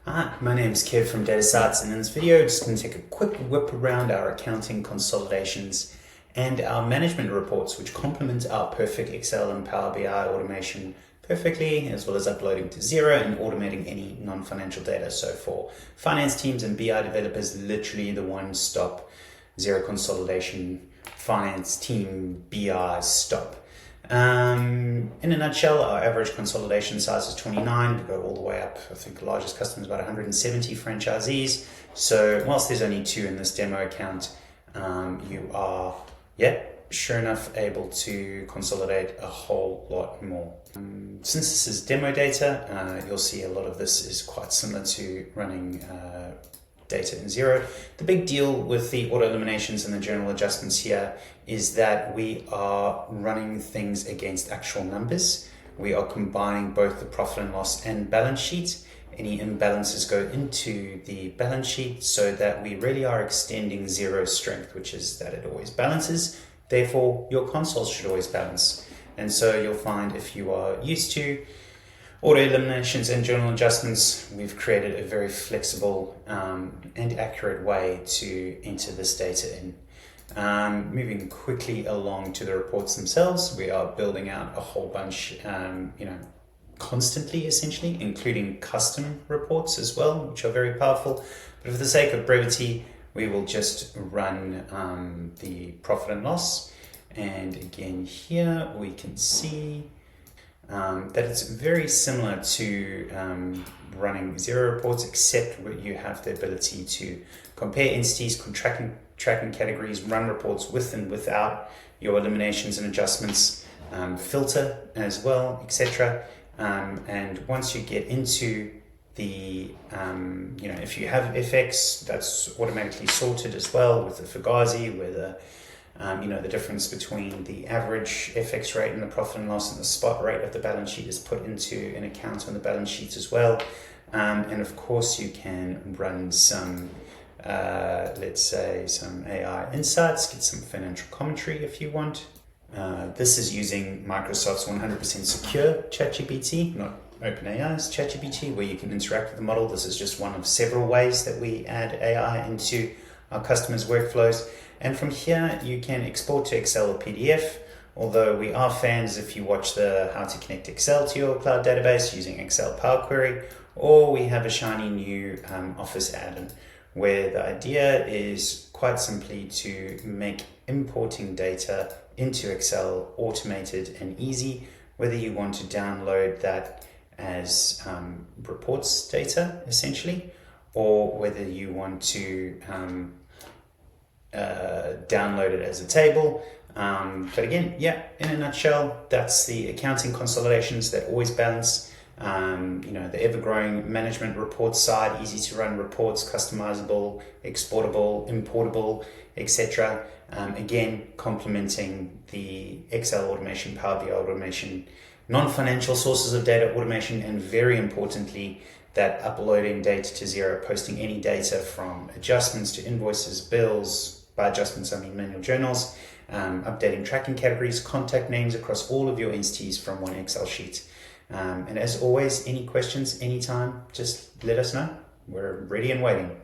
Hi, my name is Kev from dataSights, and in this video, just going to take a quick whip around our accounting consolidations and our management reports, which complement our perfect Excel and Power BI automation perfectly, as well as uploading to Xero and automating any non-financial data. So for finance teams and BI developers, literally the one-stop Xero consolidation finance team BI stop. In a nutshell, our average consolidation size is 29. We go all the way up. I think the largest customer is about 170 franchisees. So whilst there's only 2 in this demo account, you are, sure enough, able to consolidate a whole lot more. Since this is demo data, you'll see a lot of this is quite similar to running data in Xero. The big deal with the auto eliminations and the journal adjustments here is that we are running things against actual numbers. We are combining both the profit and loss and balance sheet. Any imbalances go into the balance sheet so that we really are extending Xero's strength, which is that it always balances. Therefore, your consoles should always balance. And so you'll find if you are used to auto eliminations and journal adjustments, we've created a very flexible and accurate way to enter this data in. Moving quickly along to the reports themselves, we are building out a whole bunch, constantly, essentially, including custom reports as well, which are very powerful. But for the sake of brevity, we will just run the profit and loss. And again, here we can see that it's very similar to running Xero reports, except where you have the ability to compare entities, tracking categories, run reports with and without your eliminations and adjustments, filter as well, etc. And once you get into the, if you have FX, that's automatically sorted as well with the Fugazi, where the difference between the average FX rate and the profit and loss and the spot rate of the balance sheet is put into an account on the balance sheet as well. And of course, you can run some, let's say, some AI insights, get some financial commentary if you want. This is using Microsoft's 100% secure ChatGPT, not OpenAI's ChatGPT, where you can interact with the model. This is just one of several ways that we add AI into our customers' workflows. And from here, you can export to Excel or PDF, although we are fans if you watch the How to Connect Excel to your cloud database using Excel Power Query, or we have a shiny new Office add-in, where the idea is quite simply to make importing data into Excel automated and easy, whether you want to download that as reports data, essentially, or whether you want to download it as a table. But again, in a nutshell, that's the accounting consolidations that always balance. The ever-growing management reports side, easy to run reports, customizable, exportable, importable, etc. Again, complementing the Excel automation, Power BI automation, non-financial sources of data automation, and very importantly, that uploading data to Xero, posting any data from adjustments to invoices, bills. By adjustments, I mean manual journals, updating tracking categories, contact names across all of your entities from one Excel sheet. And as always, any questions, anytime, just let us know. We're ready and waiting.